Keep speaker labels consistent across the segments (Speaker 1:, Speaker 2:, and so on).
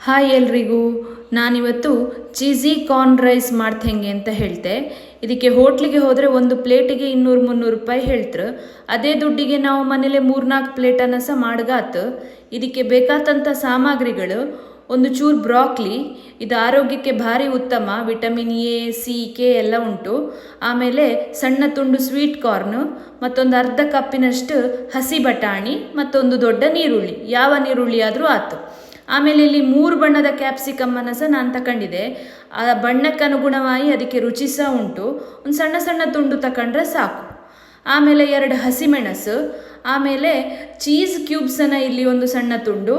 Speaker 1: Hi ಎಲ್ರಿಗೂ. ನಾನಿವತ್ತು cheesy corn rice ಮಾಡ್ತ ಹೆಂಗೆ ಅಂತ ಹೇಳ್ತೆ. ಇದಕ್ಕೆ ಹೋಟ್ಲಿಗೆ ಹೋದರೆ ಒಂದು ಪ್ಲೇಟಿಗೆ 200-300 ರೂಪಾಯಿ ಹೇಳ್ತಾರೆ. ಅದೇ ದುಡ್ಡಿಗೆ ನಾವು ಮನೇಲೆ 3-4 ಪ್ಲೇಟನ್ನು ಸಹ ಮಾಡ್ಗಾತು. ಇದಕ್ಕೆ ಬೇಕಾದಂಥ ಸಾಮಗ್ರಿಗಳು: ಒಂದು ಚೂರು ಬ್ರಾಕ್ಲಿ, ಇದು ಆರೋಗ್ಯಕ್ಕೆ ಭಾರಿ ಉತ್ತಮ, ವಿಟಮಿನ್ ಎ, ಸಿ, ಕೆ ಎಲ್ಲ ಉಂಟು. ಆಮೇಲೆ ಸಣ್ಣ ತುಂಡು ಸ್ವೀಟ್ ಕಾರ್ನು, ಮತ್ತೊಂದು ಅರ್ಧ ಕಪ್ಪಿನಷ್ಟು ಹಸಿ ಬಟಾಣಿ, ಮತ್ತೊಂದು ದೊಡ್ಡ ನೀರುಳ್ಳಿ, ಯಾವ ನೀರುಳ್ಳಿ ಆದರೂ ಆಯ್ತು. ಆಮೇಲೆ ಇಲ್ಲಿ 3 ಬಣ್ಣದ ಕ್ಯಾಪ್ಸಿಕಮ್ಮನ್ನು ಸಹ ನಾನು ತಗೊಂಡಿದ್ದೆ. ಆ ಬಣ್ಣಕ್ಕೆ ಅನುಗುಣವಾಗಿ ಅದಕ್ಕೆ ರುಚಿ ಸಹ ಉಂಟು. ಒಂದು ಸಣ್ಣ ಸಣ್ಣ ತುಂಡು ತಗೊಂಡ್ರೆ ಸಾಕು. ಆಮೇಲೆ 2 ಹಸಿಮೆಣಸು, ಆಮೇಲೆ ಚೀಸ್ ಕ್ಯೂಬ್ಸನ್ನು ಇಲ್ಲಿ ಒಂದು ಸಣ್ಣ ತುಂಡು,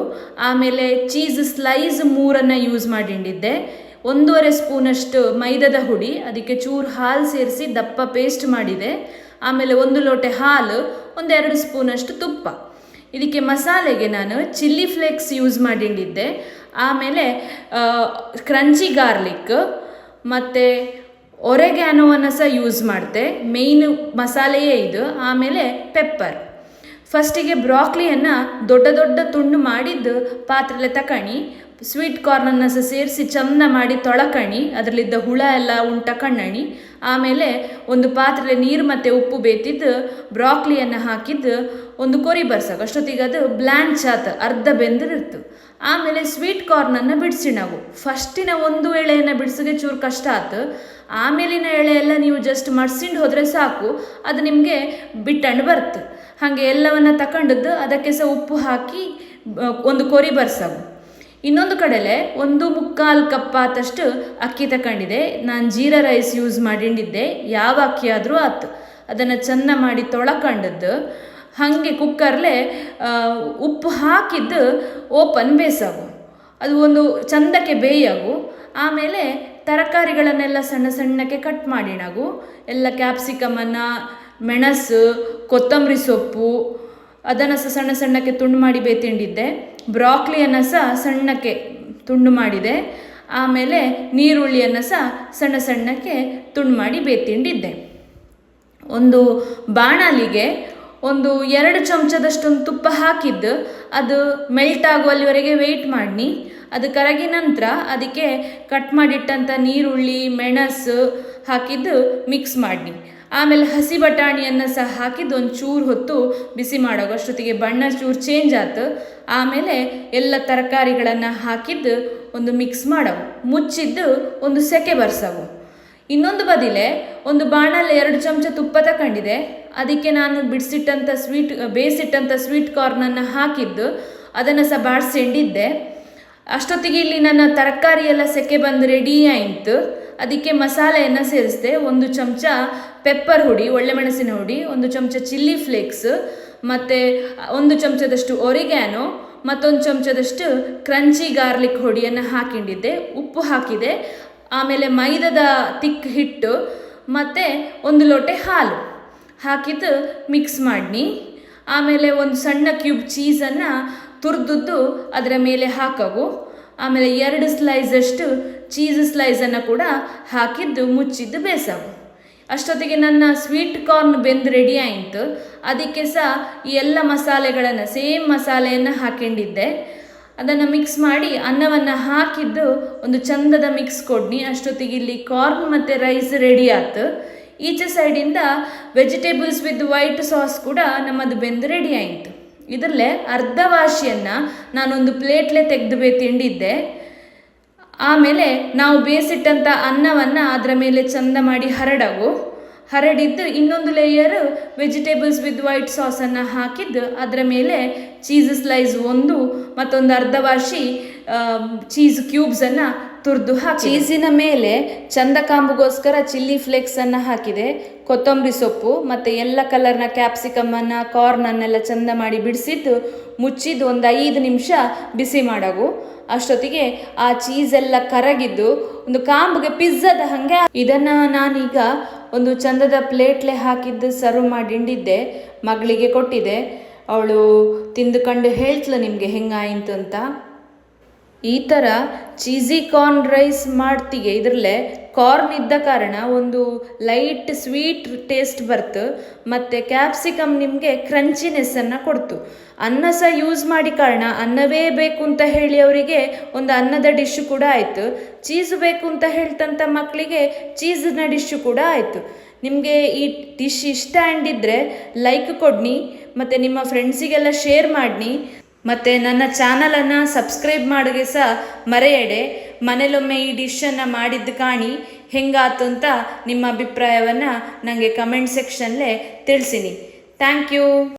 Speaker 1: ಆಮೇಲೆ ಚೀಸ್ ಸ್ಲೈಸ್ 3 ಯೂಸ್ ಮಾಡಿದ್ದೆ. 1.5 ಸ್ಪೂನಷ್ಟು ಮೈದಾದ ಹುಡಿ, ಅದಕ್ಕೆ ಚೂರು ಹಾಲು ಸೇರಿಸಿ ದಪ್ಪ ಪೇಸ್ಟ್ ಮಾಡಿದೆ. ಆಮೇಲೆ 1 ಲೋಟೆ ಹಾಲು, 1-2 ಸ್ಪೂನಷ್ಟು ತುಪ್ಪ. ಇದಕ್ಕೆ ಮಸಾಲೆಗೆ ನಾನು ಚಿಲ್ಲಿ ಫ್ಲೇಕ್ಸ್ ಯೂಸ್ ಮಾಡಿದ್ದೆ. ಆಮೇಲೆ ಕ್ರಂಚಿ ಗಾರ್ಲಿಕ್ ಮತ್ತು ಒರೆಗ್ಯಾನೋವನ್ನು ಸಹ ಯೂಸ್ ಮಾಡಿದೆ. ಮೇಯ್ನ್ ಮಸಾಲೆಯೇ ಇದು. ಆಮೇಲೆ ಪೆಪ್ಪರ್. ಫಸ್ಟಿಗೆ ಬ್ರಾಕ್ಲಿಯನ್ನು ದೊಡ್ಡ ದೊಡ್ಡ ತುಂಡು ಮಾಡಿದ್ದು ಪಾತ್ರೆಲೆ ತಕಣಿ, ಸ್ವೀಟ್ ಕಾರ್ನನ್ನು ಸಹ ಸೇರಿಸಿ ಚಂದ ಮಾಡಿ ತೊಳಕಣಿ, ಅದರಲ್ಲಿದ್ದ ಹುಳ ಎಲ್ಲ ಉಂಟಕಣ್ಣಣಿ. ಆಮೇಲೆ ಒಂದು ಪಾತ್ರೆಲೆ ನೀರು ಮತ್ತು ಉಪ್ಪು ಬೇತಿದ್ದು ಬ್ರಾಕ್ಲಿಯನ್ನು ಹಾಕಿದ್ದು ಒಂದು ಕೊರಿ ಬರ್ಸಕ್ಕೆ, ಅಷ್ಟೊತ್ತಿಗೆ ಅದು ಬ್ಲ್ಯಾಂಚ್ ಆತ, ಅರ್ಧ ಬೆಂದಿರ್ತು. ಆಮೇಲೆ ಸ್ವೀಟ್ ಕಾರ್ನನ್ನು ಬಿಡಿಸಿ ನಾವು ಫಸ್ಟಿನ 1 ಎಳೆಯನ್ನು ಬಿಡಿಸೋಕೆ ಚೂರು ಕಷ್ಟ ಆಯ್ತು. ಆಮೇಲಿನ ಎಳೆ ಎಲ್ಲ ನೀವು ಜಸ್ಟ್ ಮಡ್ಸಿಂಡು ಹೋದರೆ ಸಾಕು, ಅದು ನಿಮಗೆ ಬಿಟ್ಟಂಡು ಬರುತ್ತೆ. ಹಾಗೆ ಎಲ್ಲವನ್ನು ತಗೊಂಡದ್ದು ಅದಕ್ಕೆ ಸಹ ಉಪ್ಪು ಹಾಕಿ ಒಂದು ಕೊರಿ ಬರ್ಸವು. ಇನ್ನೊಂದು ಕಡೆಲೆ 1/4 ಕಪ್ ಆದಷ್ಟು ಅಕ್ಕಿ ತಗೊಂಡಿದೆ. ನಾನು ಜೀರಾ ರೈಸ್ ಯೂಸ್ ಮಾಡಿದ್ದೆ, ಯಾವ ಅಕ್ಕಿ ಆದರೂ ಆಯ್ತು. ಅದನ್ನು ಚೆಂದ ಮಾಡಿ ತೊಳಕೊಂಡದ್ದು ಹಾಗೆ ಕುಕ್ಕರ್ಲೆ ಉಪ್ಪು ಹಾಕಿದ್ದು ಓಪನ್ ಬೇಯಿಸವು. ಅದು ಒಂದು ಚಂದಕ್ಕೆ ಬೇಯವು. ಆಮೇಲೆ ತರಕಾರಿಗಳನ್ನೆಲ್ಲ ಸಣ್ಣ ಸಣ್ಣಕ್ಕೆ ಕಟ್ ಮಾಡಿಣವು. ಎಲ್ಲ ಕ್ಯಾಪ್ಸಿಕಮನ್ನು, ಮೆಣಸು, ಕೊತ್ತಂಬರಿ ಸೊಪ್ಪು ಅದನ್ನು ಸಹ ಸಣ್ಣ ಸಣ್ಣಕ್ಕೆ ತುಂಡು ಮಾಡಿ ಬೇಯ್ತಿಂಡಿದ್ದೆ. ಬ್ರಾಕ್ಲಿಯನ್ನು ಸಹ ಸಣ್ಣಕ್ಕೆ ತುಂಡು ಮಾಡಿದೆ. ಆಮೇಲೆ ನೀರುಳ್ಳಿಯನ್ನು ಸಹ ಸಣ್ಣ ಸಣ್ಣಕ್ಕೆ ತುಂಡು ಮಾಡಿ ಬೇಯ್ತಿಂಡಿದ್ದೆ. ಒಂದು ಬಾಣಲಿಗೆ ಒಂದು 2 ಚಮಚದಷ್ಟೊಂದು ತುಪ್ಪ ಹಾಕಿದ್ದು ಅದು ಮೆಲ್ಟ್ ಆಗುವಲ್ಲಿವರೆಗೆ ವೆಯ್ಟ್ ಮಾಡಿ, ಅದು ಕರಗಿ ನಂತರ ಅದಕ್ಕೆ ಕಟ್ ಮಾಡಿಟ್ಟಂಥ ನೀರುಳ್ಳಿ, ಮೆಣಸು ಹಾಕಿದ್ದು ಮಿಕ್ಸ್ ಮಾಡಿ. ಆಮೇಲೆ ಹಸಿ ಬಟಾಣಿಯನ್ನು ಸಹ ಹಾಕಿದ್ದು ಒಂದು ಚೂರು ಹೊತ್ತು ಬಿಸಿ ಮಾಡೋ ಅಷ್ಟೊತ್ತಿಗೆ ಬಣ್ಣ ಚೂರು ಚೇಂಜ್ ಆಯ್ತು. ಆಮೇಲೆ ಎಲ್ಲ ತರಕಾರಿಗಳನ್ನು ಹಾಕಿದ್ದು ಒಂದು ಮಿಕ್ಸ್ ಮಾಡವು, ಮುಚ್ಚಿದ್ದು ಒಂದು ಸೆಕೆ ಬರ್ಸವು. ಇನ್ನೊಂದು ಬದಿಲೆ ಒಂದು ಬಾಣಲ್ಲಿ 2 ಚಮಚ ತುಪ್ಪ ತಗೊಂಡಿದೆ. ಅದಕ್ಕೆ ನಾನು ಬೇಯಿಸಿಟ್ಟಂಥ ಸ್ವೀಟ್ ಕಾರ್ನನ್ನು ಹಾಕಿದ್ದು ಅದನ್ನು ಸಹ ಬಾಡಿಸಿಕೊಂಡಿದ್ದೆ. ಅಷ್ಟೊತ್ತಿಗೆ ಇಲ್ಲಿ ನನ್ನ ತರಕಾರಿ ಎಲ್ಲ ಸೆಕೆ ಬಂದು ರೆಡಿ ಆಯಿತು. ಅದಕ್ಕೆ ಮಸಾಲೆಯನ್ನು ಸೇರಿಸಿದೆ. 1 ಚಮಚ ಪೆಪ್ಪರ್ ಹುಡಿ, ಒಳ್ಳೆ ಮೆಣಸಿನ ಹುಡಿ, 1 ಚಮಚ ಚಿಲ್ಲಿ ಫ್ಲೇಕ್ಸ್, ಮತ್ತು 1 ಚಮಚದಷ್ಟು ಒರಿಗ್ಯಾನೋ, ಮತ್ತೊಂದು ಚಮಚದಷ್ಟು ಕ್ರಂಚಿ ಗಾರ್ಲಿಕ್ ಹುಡಿಯನ್ನು ಹಾಕಿಕೊಂಡಿದ್ದೆ. ಉಪ್ಪು ಹಾಕಿದೆ. ಆಮೇಲೆ ಮೈದಾದ ತಿಕ್ ಹಿಟ್ಟು ಮತ್ತು 1 ಲೋಟೆ ಹಾಲು ಹಾಕಿದ್ದು ಮಿಕ್ಸ್ ಮಾಡಿ. ಆಮೇಲೆ ಒಂದು ಸಣ್ಣ ಕ್ಯೂಬ್ ಚೀಸನ್ನು ತುರಿದದ್ದು ಅದರ ಮೇಲೆ ಹಾಕವು. ಆಮೇಲೆ 2 ಸ್ಲೈಸಷ್ಟು ಚೀಸ್ ಸ್ಲೈಸನ್ನು ಕೂಡ ಹಾಕಿದ್ದು ಮುಚ್ಚಿದ್ದು ಬೇಯಿಸವು. ಅಷ್ಟೊತ್ತಿಗೆ ನನ್ನ ಸ್ವೀಟ್ ಕಾರ್ನ್ ಬೆಂದು ರೆಡಿ ಆಯಿತು. ಅದಕ್ಕೆ ಸಹ ಈ ಎಲ್ಲ ಮಸಾಲೆಗಳನ್ನು ಸೇಮ್ ಮಸಾಲೆಯನ್ನು ಹಾಕೊಂಡಿದ್ದೆ. ಅದನ್ನು ಮಿಕ್ಸ್ ಮಾಡಿ ಅನ್ನವನ್ನು ಹಾಕಿದ್ದು ಒಂದು ಚಂದದ ಮಿಕ್ಸ್ ಕೊಡ್ನಿ. ಅಷ್ಟೊತ್ತಿಗೆ ಇಲ್ಲಿ ಕಾರ್ನ್ ಮತ್ತು ರೈಸ್ ರೆಡಿ ಆಯ್ತು. ಈಚೆ ಸೈಡಿಂದ ವೆಜಿಟೇಬಲ್ಸ್ ವಿತ್ ವೈಟ್ ಸಾಸ್ ಕೂಡ ನಮ್ಮದು ಬೆಂದು ರೆಡಿ ಆಯಿತು. ಇದರಲ್ಲೇ ಅರ್ಧ ವಾಶಿಯನ್ನು ನಾನೊಂದು ಪ್ಲೇಟ್ಲೆ ತೆಗೆದು ತಿಂಡಿದ್ದೆ. ಆಮೇಲೆ ನಾವು ಬೇಯಿಸಿಟ್ಟಂಥ ಅನ್ನವನ್ನು ಅದರ ಮೇಲೆ ಚಂದ ಮಾಡಿ ಹರಡಿದ್ದು ಇನ್ನೊಂದು ಲೇಯರು ವೆಜಿಟೇಬಲ್ಸ್ ವಿತ್ ವೈಟ್ ಸಾಸನ್ನು ಹಾಕಿದ್ದು ಅದರ ಮೇಲೆ ಚೀಸ್ ಸ್ಲೈಸ್ 1 ಮತ್ತೊಂದು ಅರ್ಧ ವಾಶಿ ಚೀಸ್ ಕ್ಯೂಬ್ಸನ್ನು ತುರಿದು ಹಾಕಿ, ಚೀಸಿನ ಮೇಲೆ ಚಂದ ಕಾಂಬುಗೋಸ್ಕರ ಚಿಲ್ಲಿ ಫ್ಲೇಕ್ಸನ್ನು ಹಾಕಿದೆ. ಕೊತ್ತಂಬರಿ ಸೊಪ್ಪು ಮತ್ತು ಎಲ್ಲ ಕಲರ್ನ ಕ್ಯಾಪ್ಸಿಕಮ್ಮನ್ನು, ಕಾರ್ನನ್ನೆಲ್ಲ ಚಂದ ಮಾಡಿ ಬಿಡಿಸಿದ್ದು ಮುಚ್ಚಿದ್ದು ಒಂದು 5 ನಿಮಿಷ ಬಿಸಿ ಮಾಡವು. ಅಷ್ಟೊತ್ತಿಗೆ ಆ ಚೀಸೆಲ್ಲ ಕರಗಿದ್ದು ಒಂದು ಕಾಂಬಿಗೆ ಪಿಜ್ಜಾದ ಹಾಗೆ. ಇದನ್ನು ನಾನೀಗ ಒಂದು ಚಂದದ ಪ್ಲೇಟ್ಲೆ ಹಾಕಿದ್ದು ಸರ್ವ್ ಮಾಡಿದ್ದೆ. ಮಗಳಿಗೆ ಕೊಟ್ಟಿದೆ. ಅವಳು ತಿಂದುಕೊಂಡು ಹೇಳ್ತಲ ನಿಮಗೆ ಹೆಂಗಾಯಿತು ಅಂತ. ಈ ಥರ ಚೀಸಿ ಕಾರ್ನ್ ರೈಸ್ ಮಾಡ್ತಿಗೆ ಇದರಲ್ಲೇ ಕಾರ್ನ್ ಇದ್ದ ಕಾರಣ ಒಂದು ಲೈಟ್ ಸ್ವೀಟ್ ಟೇಸ್ಟ್ ಬರ್ತು, ಮತ್ತು ಕ್ಯಾಪ್ಸಿಕಮ್ ನಿಮಗೆ ಕ್ರಂಚಿನೆಸ್ಸನ್ನು ಕೊಡ್ತು. ಅನ್ನ ಸಹ ಯೂಸ್ ಮಾಡಿ ಕಾರಣ ಅನ್ನವೇ ಬೇಕು ಅಂತ ಹೇಳಿ ಅವರಿಗೆ ಒಂದು ಅನ್ನದ ಡಿಶ್ಶು ಕೂಡ ಆಯಿತು, ಚೀಸು ಬೇಕು ಅಂತ ಹೇಳ್ತಂಥ ಮಕ್ಕಳಿಗೆ ಚೀಸಿನ ಡಿಶ್ಶು ಕೂಡ ಆಯಿತು. ನಿಮಗೆ ಈ ಡಿಶ್ ಇಷ್ಟ ಅಂದಿದ್ರೆ ಲೈಕ್ ಕೊಡ್ನಿ, ಮತ್ತು ನಿಮ್ಮ ಫ್ರೆಂಡ್ಸಿಗೆಲ್ಲ ಶೇರ್ ಮಾಡಿ, ಮತ್ತು ನನ್ನ ಚಾನಲನ್ನು ಸಬ್ಸ್ಕ್ರೈಬ್ ಮಾಡೋಕ್ಕೆ ಸಹ ಮರೆಯಡೆ. ಮನೇಲೊಮ್ಮೆ ಈ ಡಿಶನ್ನು ಮಾಡಿದ್ದು ಕಾಣಿ, ಹೆಂಗಾತು ಅಂತ ನಿಮ್ಮ ಅಭಿಪ್ರಾಯವನ್ನು ನನಗೆ ಕಮೆಂಟ್ ಸೆಕ್ಷನ್ಲೇ ತಿಳಿಸಿನಿ. Thank you.